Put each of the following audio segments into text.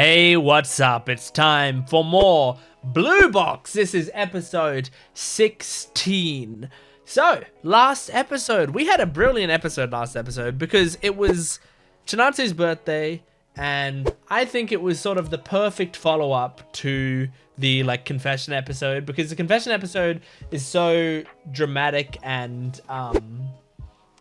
Hey, what's up? It's time for more Blue Box. This is episode 16. So, last episode, we had a brilliant episode last episode because it was Chinatsu's birthday, and I think it was sort of the perfect follow-up to the confession episode, because the confession episode is so dramatic and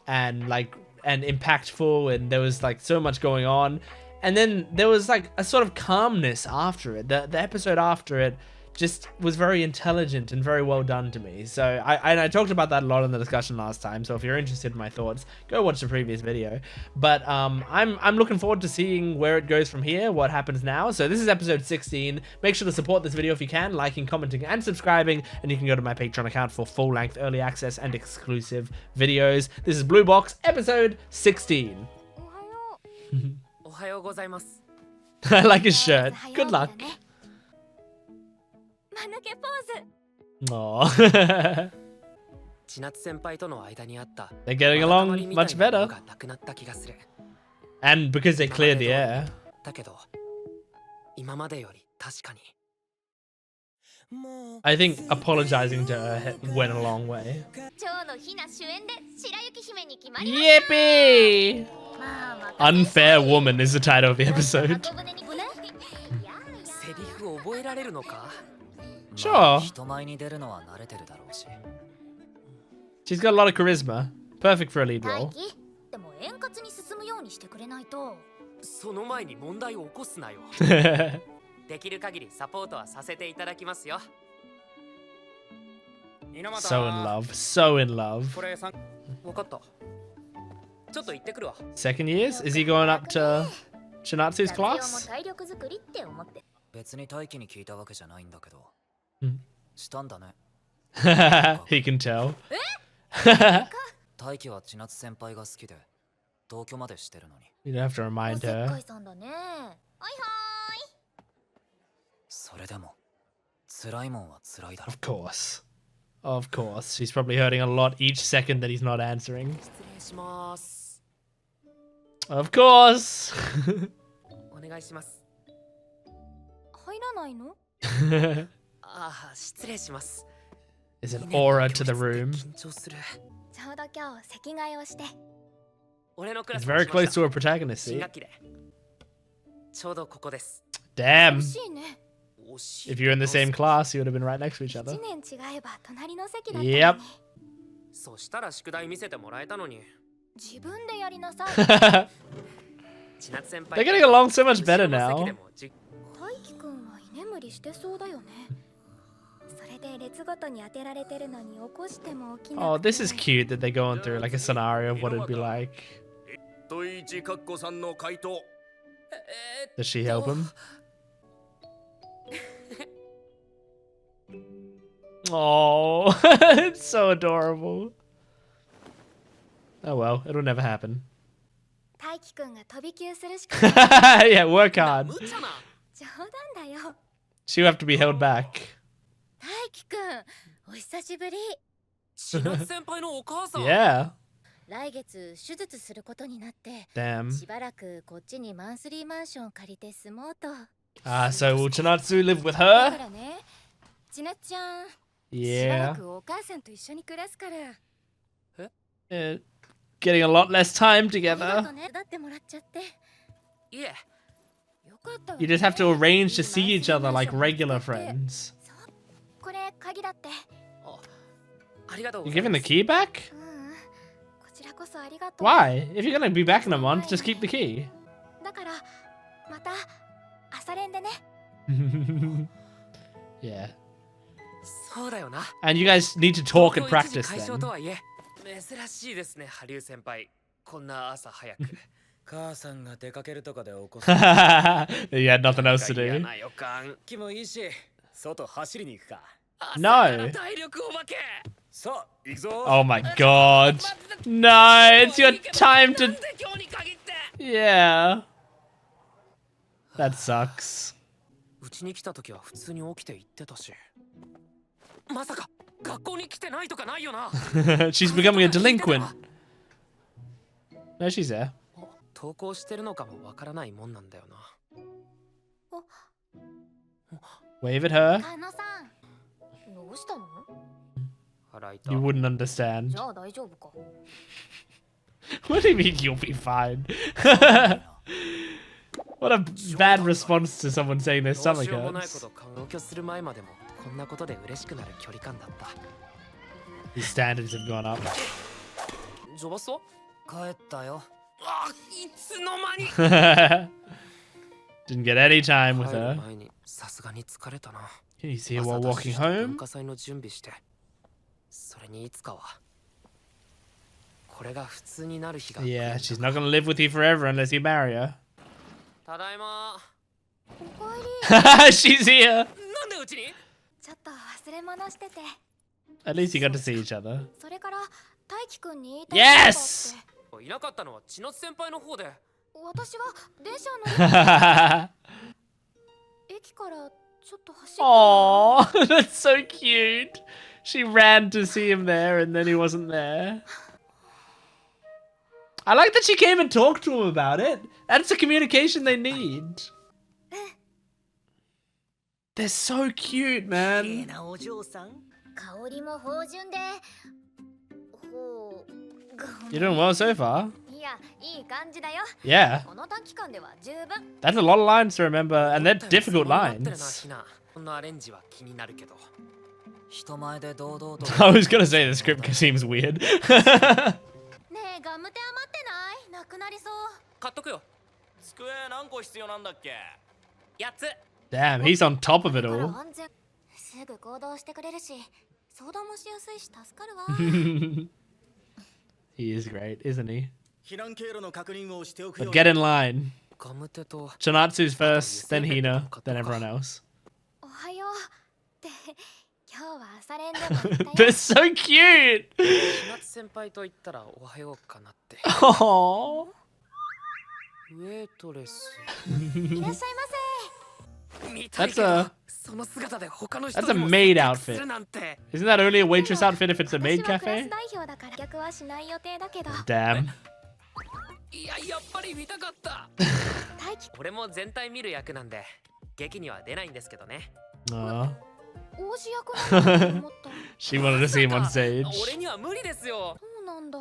impactful, and there was so much going on. And then there was a sort of calmness after it. The episode after it just was very intelligent and very well done to me. So I talked about that a lot in the discussion last time. So if you're interested in my thoughts, go watch the previous video. But I'm looking forward to seeing where it goes from here, what happens now. So this is episode 16. Make sure to support this video if you can, liking, commenting, and subscribing. And you can go to my Patreon account for full-length early access and exclusive videos. This is Blue Box, episode 16. I like his shirt. Good luck. Aww. They're getting along much better. And because they cleared the air. I think apologizing to her went a long way. Yippee! Unfair Woman is the title of the episode. Sure. She's got a lot of charisma. Perfect for a lead role. So in love. So in love. Second years? Is he going up to Chinatsu's class? He can tell. You don't have to remind her. Of course. Of course. She's probably hurting a lot each second that he's not answering. Of course. There's an aura to the room. It's very close to a protagonist seat. Damn. If you're in the same class, you would have been right next to each other. Yep. They're getting along so much better now. Oh, this is cute that they're going through a scenario of what it'd be like. Does she help him? Oh, it's so adorable. Oh well, it'll never happen. Yeah, work hard. She'll have to be held back. Yeah. Damn. So will Chinatsu live with her? Yeah. Getting a lot less time together. You just have to arrange to see each other like regular friends. You giving the key back? Why? If you're gonna be back in a month, just keep the key. Yeah. And you guys need to talk and practice then. You had nothing else to do. No. Oh my god. No, it's your time to... Yeah. That sucks. She's becoming a delinquent. No, she's there. 登校してるのかもわからないもんなんだよな。Wave at her. カノさん、どうしたの？ You wouldn't understand. じゃあ大丈夫か。What do you mean you'll be fine? What a bad response to someone saying their stomach hurts. His standards have gone up. Didn't get any time with her. Can you see her while walking home? Yeah, she's not gonna live with you forever unless you marry her. She's here! ちょっと忘れ物してて。 At least you got to see each other. それから大輝くんに言いたいことがあって。 Yes! いなかったのは千夏先輩の方で。私は電車の駅からちょっと走った。 Aww, that's so cute. She ran to see him there and then he wasn't there. I like that she came and talked to him about it. That's the communication they need. They're so cute, man. 香りも芳醇で。ほう。 You're doing well so far. いや、いい感じだよ。 Yeah. この短期間では十分。 That's a lot of lines to remember, and they're difficult lines. I was gonna say the script seems weird. ねえ、ガムテ余ってない？なくなりそう。買っとくよ。机何個必要なんだっけ？8つ。 Damn, he's on top of it all. 安全。すぐ行動してくれるし、相談もしやすいし助かるわ。 He is great, isn't he? 避難経路の確認をしておくよ But う get in line. ガムテと Chinatsu's first, then Hina, then everyone else. おはよう。って今日は朝練でも行ったよ。 They're so cute! 千夏先輩と言ったらおはようかなって。 Aww. ウェイトレス。いらっしゃいませ。 That's a その姿で他の人 that's a にも maid す outfit. るなんて。 Isn't that only a waitress outfit if it's a 私 maid はクラ cafe? ス代表だから逆はしない予定だけど。 Damn. いや、やっぱり見たかった。大輝、俺も全体見る役なんで、劇には出ないんですけどね。Aw. 王子役なんだと思った。 She wanted to see him on stage. 俺には無理ですよ。そうなんだ。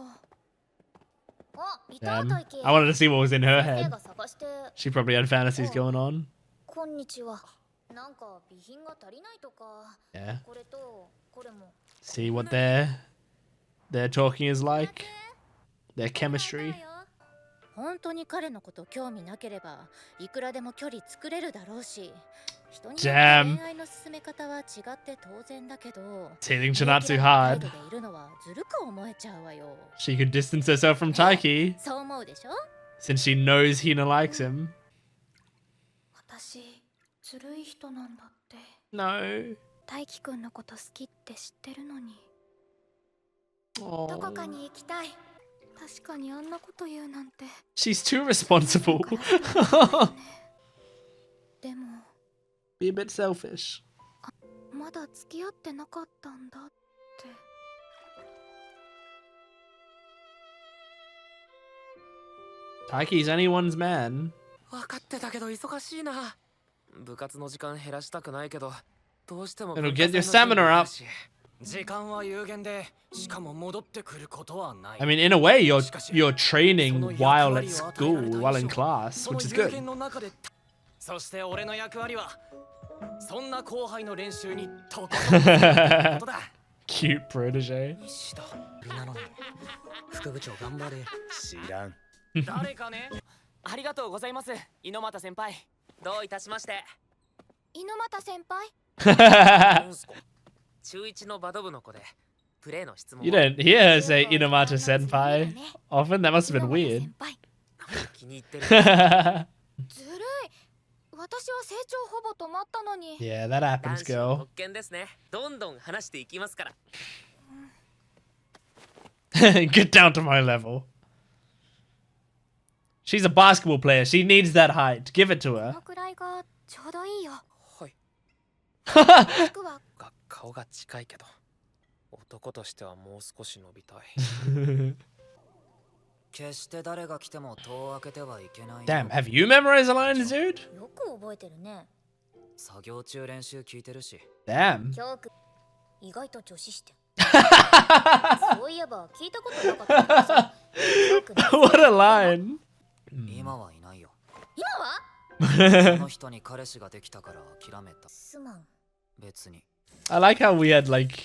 あ、いた Damn. 大輝。 I wanted to see what was in her 先生 head. が探して。 She probably had fantasies going on. こんにちは。なんか備品が足りないとか。 Yeah. これとこれも。 See what their talking is like. Their chemistry. 本当に彼のこと興味なければいくらでも距離作れるだろうし、人によって Damn. 恋愛の進め方は違って当然だけど、 Hitting Chinatsu 平気な態 hard. 度でいるのはずるく思えちゃうわよ。 She could distance herself from Taiki そう思うでしょ？ since she knows Hina likes him. 私、ずるい人なんだって。 No. 大輝くんのこと好きって知ってるのに。 Aw. どこかに行きたい。確かにあんなこと言うなんて。 She's too responsible. でも、 Be a bit selfish. まだ付き合ってなかったんだって。 Taiki's anyone's man. 分かってたけど忙しいな。部活の時間減らしたくないけど、どうしても It'll get your stamina up. 時間は有限でしかも戻ってくることはない I mean, in a way, you're training while at school, while in class, その which is 有 good. 限の中でそして俺の役割はそんな後輩の練習にとことんことだ Cute protege. 西田なのに副部長頑張れ知らん誰かねありがとうございます、猪俣先輩。どういたしまして。猪俣先輩。中1のバド部の子で、プレーの質問。 You don't hear her say Inamata Senpai often. That must have been weird. 気に入ってる。ずるい。私は成長ほぼ止まったのに。 Yeah, that happens, 男子の girl. 特権ですね。どんどん話していきますから。Get down to my level. She's a basketball player. She needs that height. Give it to こ her. のくらいがちょうどいいよ。はい。僕は顔が近いけど、男としてはもう少し伸びたい。決して誰が来ても戸を開けてはいけないよ。 Damn, have you memorized the lines, dude? よく覚えてるね。作業中練習聞いてるし。 Damn. 教区意外と女子視点。そういえば聞いたことなかったけどさ。教区の What a line. 今はいないよ。今はその人に彼氏ができたから諦めた。すまん。別に。 I like how we had like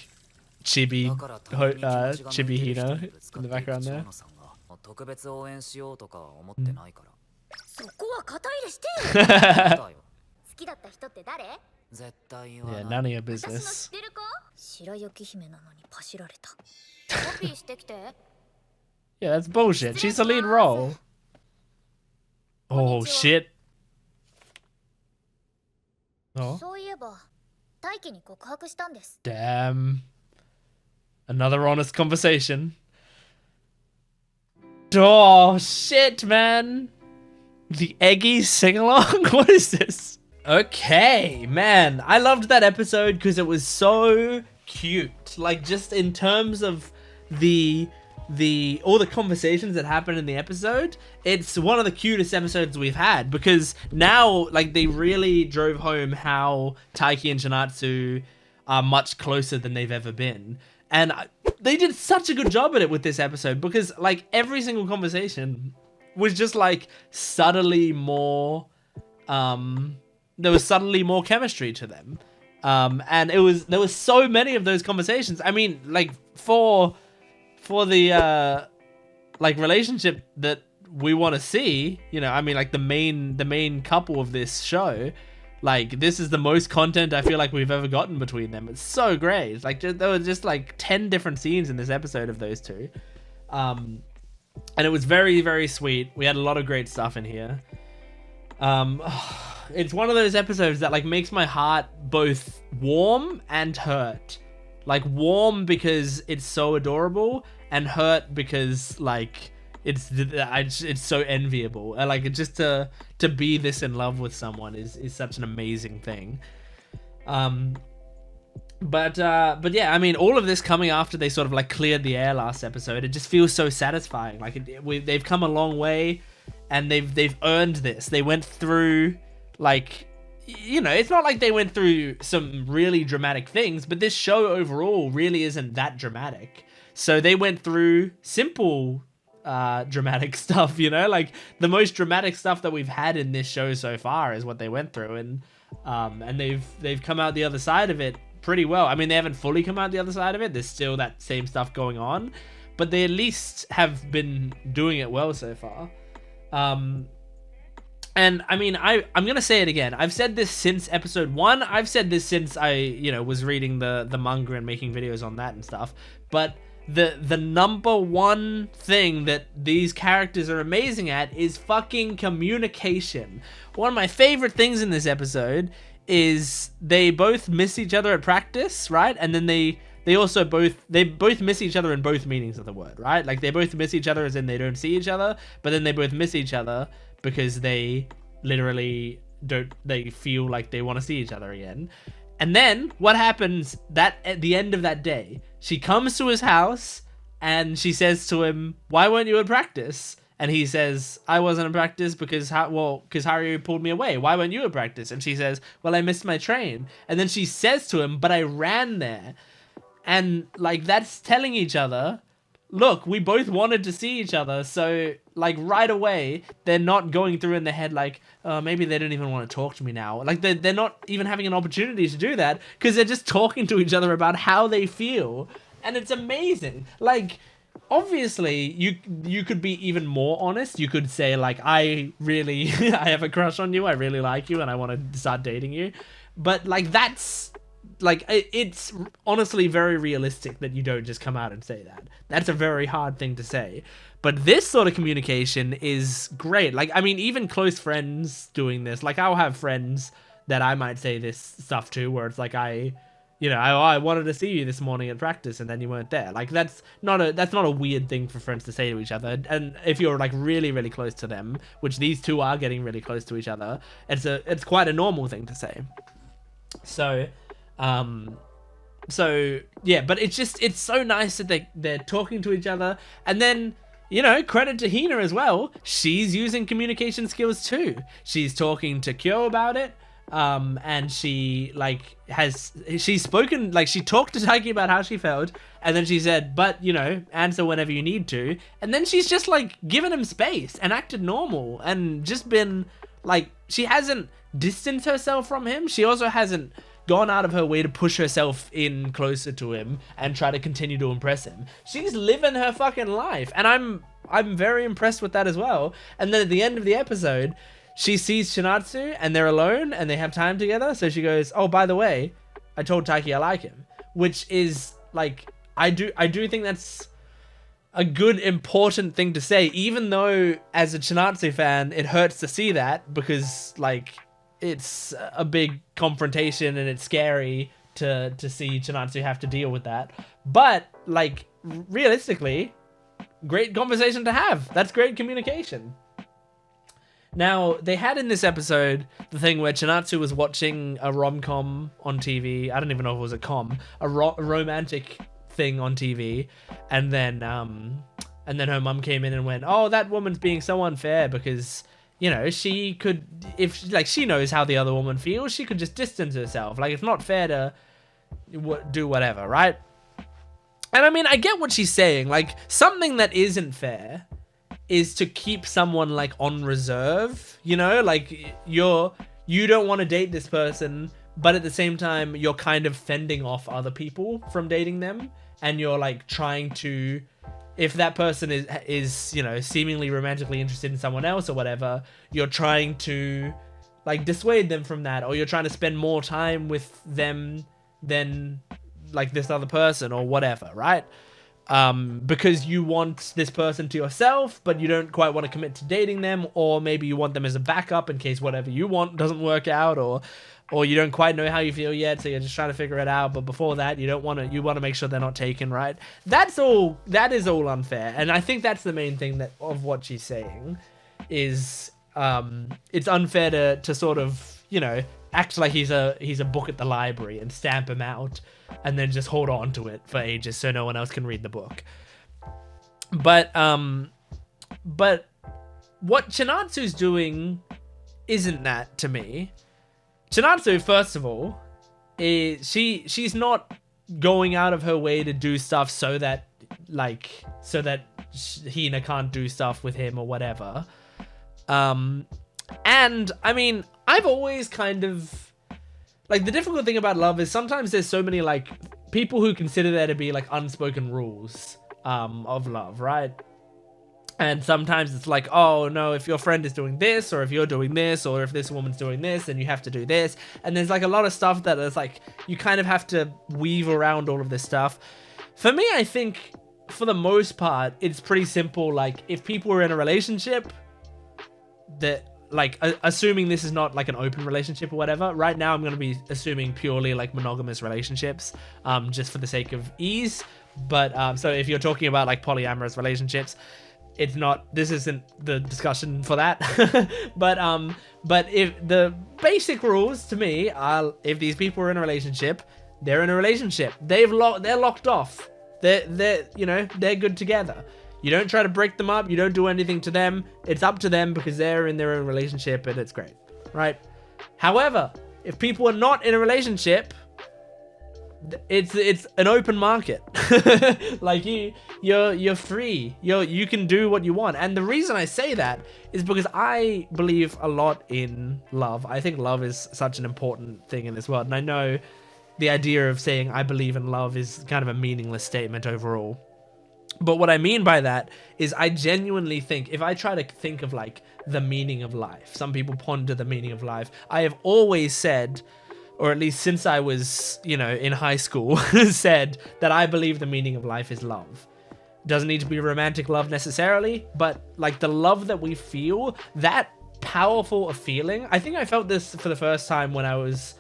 Chibi, だからたまに気持ちが向いてる人 Chibi に Hina ぶつか in っ the ていく background 蝶 there. 野さんが特別応援しようとかは思ってないから。そこは肩入れしてよ。だよ。好きだった人って誰？絶対言わ Yeah, ない。 none of your 私の知っ business. てる子？白雪姫なのにパシられた。コピーしてきて。 Yeah, that's bullshit. She's the lead role. Oh shit. Oh, そういえば、大輝に告白したんです。 damn. Another honest conversation. Oh shit, man. The Eggy sing along? What is this? Okay, man. I loved that episode because it was so cute. Like, just in terms of the all the conversations that happened in the episode, it's one of the cutest episodes we've had, because now, like, they really drove home how Taiki and Chinatsu are much closer than they've ever been. And they did such a good job at it with this episode, because like every single conversation was just like subtly more, there was subtly more chemistry to them. And there was so many of those conversations. I mean, like for the like relationship that we want to see, you know, I mean, like the main couple of this show, like this is the most content I feel like we've ever gotten between them. It's so great. Like there were just like 10 different scenes in this episode of those two, and it was very, very sweet. We had a lot of great stuff in here. It's one of those episodes that like makes my heart both warm and hurt. Like warm because it's so adorable, and hurt because like it's so enviable. Like just to be this in love with someone is such an amazing thing. But yeah, I mean, all of this coming after they sort of like cleared the air last episode, it just feels so satisfying. Like they've come a long way, and they've earned this. They went through, like, you know, it's not like they went through some really dramatic things, but this show overall really isn't that dramatic. So they went through simple dramatic stuff, you know, like the most dramatic stuff that we've had in this show so far is what they went through, and they've come out the other side of it pretty well. I mean, they haven't fully come out the other side of it. There's still that same stuff going on, but they at least have been doing it well so far. And I mean, I'm gonna say it again. I've said this since episode 1. I've said this since I, you know, was reading the manga and making videos on that and stuff. But the number one thing that these characters are amazing at is fucking communication. One of my favorite things in this episode is they both miss each other at practice, right? And then they both miss each other in both meanings of the word, right? Like they both miss each other as in they don't see each other, but then they both miss each other because they literally they feel like they want to see each other again. And then what happens that at the end of that day, she comes to his house and she says to him, "Why weren't you at practice?" And he says, "I wasn't at practice because Haru pulled me away. Why weren't you at practice?" And she says, "Well, I missed my train." And then she says to him, "But I ran there." And like that's telling each other, look, we both wanted to see each other, so like right away they're not going through in their head like, oh, maybe they don't even want to talk to me now. Like they're not even having an opportunity to do that because they're just talking to each other about how they feel, and it's amazing. Like obviously you could be even more honest. You could say like, I have a crush on you, I really like you, and I want to start dating you. But like that's like it's honestly very realistic that you don't just come out and say that. That's a very hard thing to say. But this sort of communication is great. Like, I mean, even close friends doing this, like I'll have friends that I might say this stuff to where it's like I wanted to see you this morning at practice and then you weren't there. Like that's not a weird thing for friends to say to each other. And if you're like really, really close to them, which these two are getting really close to each other, it's quite a normal thing to say. So yeah, but it's so nice that they're talking to each other, and then you know, credit to Hina as well. She's using communication skills too. She's talking to Kyo about it. And she she's spoken, like she talked to Taiki about how she felt, and then she said, but you know, answer whenever you need to. And then she's just like given him space and acted normal and just been like, she hasn't distanced herself from him. She also hasn't gone out of her way to push herself in closer to him and try to continue to impress him. She's living her fucking life, and I'm very impressed with that as well. And then at the end of the episode, she sees Chinatsu and they're alone and they have time together. So she goes, oh, by the way, I told Taiki I like him, which is like, I do think that's a good, important thing to say, even though as a Chinatsu fan, it hurts to see that because like it's a big confrontation and it's scary to see Chinatsu have to deal with that. But like realistically, great conversation to have. That's great communication. Now, they had in this episode the thing where Chinatsu was watching a rom-com on TV. I don't even know if it was a romantic thing on TV. And then her mum came in and went, oh, that woman's being so unfair because, you know, she could, if like she knows how the other woman feels, she could just distance herself. Like, it's not fair to do whatever, right? And I mean, I get what she's saying. Like, something that isn't fair is to keep someone like on reserve, you know, like you don't want to date this person, but at the same time you're kind of fending off other people from dating them, and you're like trying to, if that person is you know, seemingly romantically interested in someone else or whatever, you're trying to like dissuade them from that, or you're trying to spend more time with them than like this other person or whatever, right? Because you want this person to yourself, but you don't quite want to commit to dating them, or maybe you want them as a backup in case whatever you want doesn't work out, or you don't quite know how you feel yet, so you're just trying to figure it out. But before that, you want to make sure they're not taken, right? That is all unfair, and I think that's the main thing of what she's saying is it's unfair to sort of, you know, act like he's a book at the library and stamp him out, and then just hold on to it for ages so no one else can read the book. But what Chinatsu's doing isn't that to me. Chinatsu, first of all, is she's not going out of her way to do stuff so that Hina can't do stuff with him or whatever. And I mean, I've always kind of, like, the difficult thing about love is sometimes there's so many, like, people who consider there to be, like, unspoken rules of love, right? And sometimes it's like, oh, no, if your friend is doing this, or if you're doing this, or if this woman's doing this, then you have to do this. And there's, like, a lot of stuff that is, like, you kind of have to weave around all of this stuff. For me, I think, for the most part, it's pretty simple. Like, if people are in a relationship, that, like, assuming this is not like an open relationship or whatever, right now I'm going to be assuming purely like monogamous relationships, just for the sake of ease. But so if you're talking about like polyamorous relationships, it's not, this isn't the discussion for that. but if the basic rules to me are, if these people are in a relationship, they're in a relationship. They're locked off. They're you know, they're good together. You don't try to break them up. You don't do anything to them. It's up to them because they're in their own relationship and it's great, right? However, if people are not in a relationship, it's an open market. Like you're free. You can do what you want. And the reason I say that is because I believe a lot in love. I think love is such an important thing in this world. And I know the idea of saying I believe in love is kind of a meaningless statement overall. But what I mean by that is I genuinely think, if I try to think of like the meaning of life, some people ponder the meaning of life. I have always said, or at least since I was, you know, in high school, said that I believe the meaning of life is love. Doesn't need to be romantic love necessarily, but like the love that we feel, that powerful a feeling. I think I felt this for the first time when I was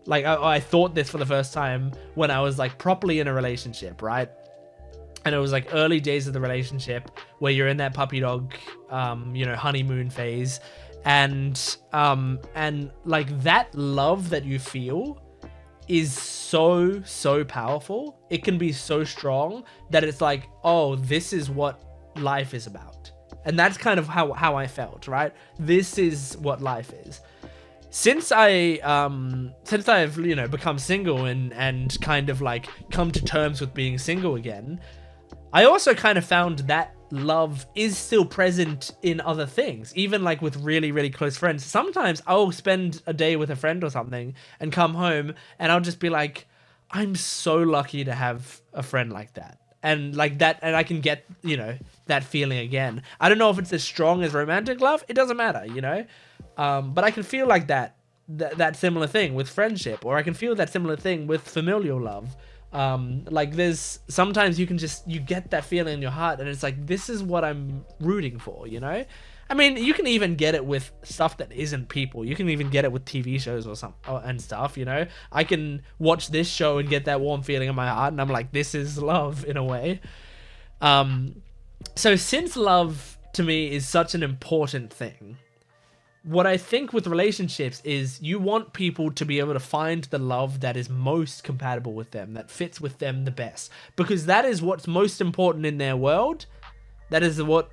like, I thought this for the first time when I was like properly in a relationship, right? And it was like early days of the relationship where you're in that puppy dog, you know, honeymoon phase. And like that love that you feel is so powerful. It can be so strong that it's like, oh, this is what life is about. And that's kind of how I felt, right? This is what life is. Since I've, become single and kind of like come to terms with being single again, I also kind of found that love is still present in other things, even like with really, really close friends. Sometimes I'll spend a day with a friend or something and come home and I'll just be like, I'm so lucky to have a friend like that. And like that, and I can get, that feeling again. I don't know if it's as strong as romantic love. It doesn't matter, but I can feel like that similar thing with friendship, or I can feel that similar thing with familial love. Like there's sometimes you get that feeling in your heart and it's like, this is what I'm rooting for, I mean, you can even get it with stuff that isn't people. You can even get it with TV shows and stuff, I can watch this show and get that warm feeling in my heart and I'm like, this is love in a way. So since love to me is such an important thing, what I think with relationships is you want people to be able to find the love that is most compatible with them, that fits with them the best, because that is what's most important in their world. That is what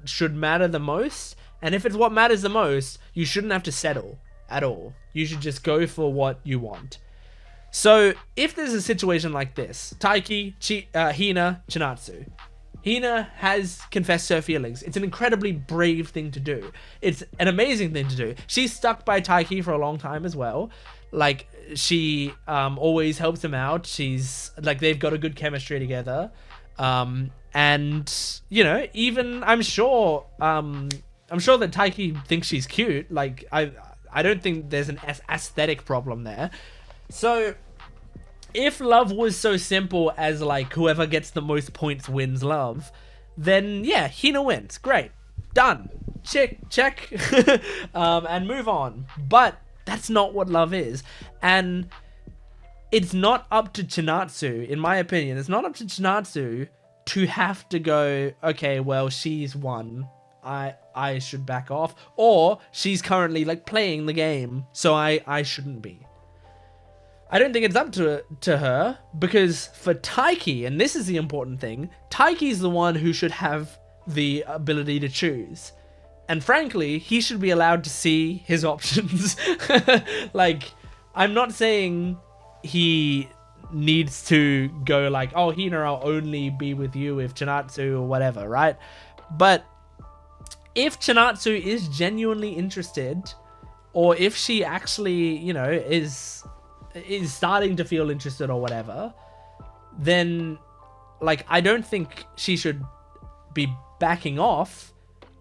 should matter the most. And if it's what matters the most, you shouldn't have to settle at all. You should just go for what you want. So if there's a situation like this, Taiki, Hina, Chinatsu. Hina has confessed her feelings. It's an incredibly brave thing to do. It's an amazing thing to do. She's stuck by Taiki for a long time as well. Like, she always helps him out. She's like, they've got a good chemistry together. And even I'm sure that Taiki thinks she's cute. Like, I don't think there's an aesthetic problem there. So if love was so simple as like whoever gets the most points wins love, then yeah, Hina wins. Great. Done. Check. And move on. But that's not what love is. And it's not up to Chinatsu, in my opinion, it's not up to Chinatsu to have to go, okay, well, she's won. I should back off. Or she's currently like playing the game, so I shouldn't be. I don't think it's up to her, because for Taiki, and this is the important thing, Taiki's the one who should have the ability to choose. And frankly, he should be allowed to see his options. Like, I'm not saying he needs to go like, oh, Hina, I'll only be with you with Chinatsu or whatever, right? But if Chinatsu is genuinely interested, or if she actually, is starting to feel interested or whatever, then like, I don't think she should be backing off,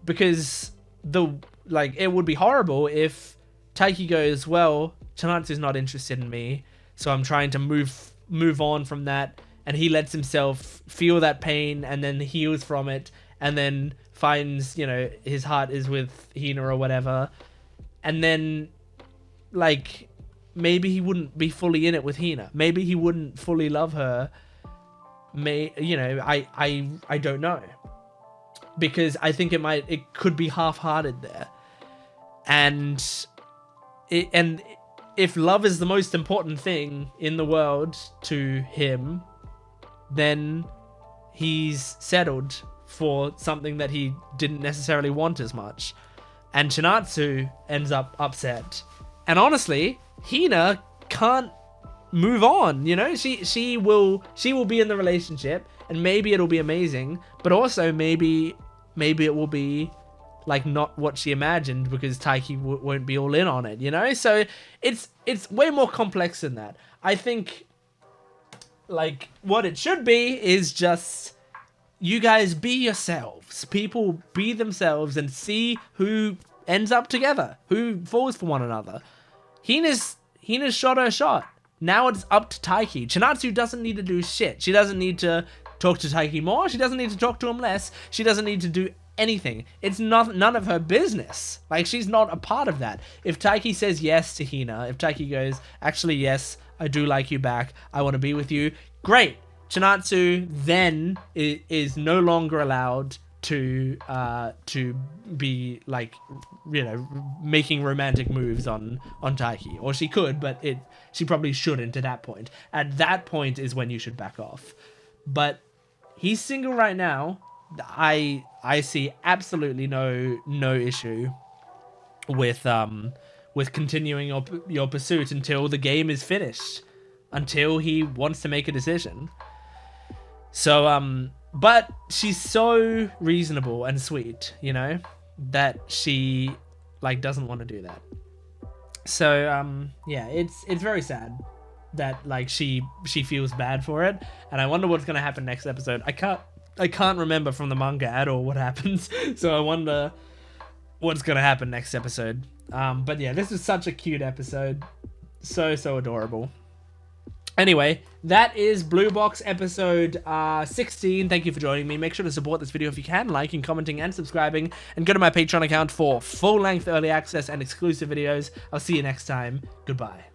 because it would be horrible if Taiki goes, well, Chinatsu's not interested in me, so I'm trying to move on from that, and he lets himself feel that pain and then heals from it and then finds, his heart is with Hina or whatever, and then like, maybe he wouldn't be fully in it with Hina. Maybe he wouldn't fully love her. I don't know. Because I think it could be half-hearted there. And if love is the most important thing in the world to him, then he's settled for something that he didn't necessarily want as much. And Chinatsu ends up upset. And honestly, Hina can't move on, she will be in the relationship, and maybe it'll be amazing, but also maybe it will be like not what she imagined, because Taiki won't be all in on it, so it's way more complex than that. I think like what it should be is just, you guys be yourselves, people be themselves, and see who ends up together, who falls for one another. Hina's shot her shot. Now it's up to Taiki. Chinatsu doesn't need to do shit. She doesn't need to talk to Taiki more. She doesn't need to talk to him less. She doesn't need to do anything. It's none of her business. Like, she's not a part of that. If Taiki says yes to Hina, if Taiki goes, actually, yes, I do like you back, I want to be with you, great. Chinatsu then is no longer allowed to be like, making romantic moves on Taiki, or she could, but she probably shouldn't at that point. At that point is when you should back off. But he's single right now. I see absolutely no issue with continuing your pursuit until the game is finished, until he wants to make a decision. So but she's so reasonable and sweet, you know, that she like doesn't want to do that. So yeah, it's very sad that like she feels bad for it, and I wonder what's gonna happen next episode. I can't remember from the manga at all what happens, so I wonder what's gonna happen next episode. But yeah, this is such a cute episode, so adorable. Anyway, that is Blue Box episode 16. Thank you for joining me. Make sure to support this video if you can, liking, commenting, and subscribing, and go to my Patreon account for full-length early access and exclusive videos. I'll see you next time. Goodbye.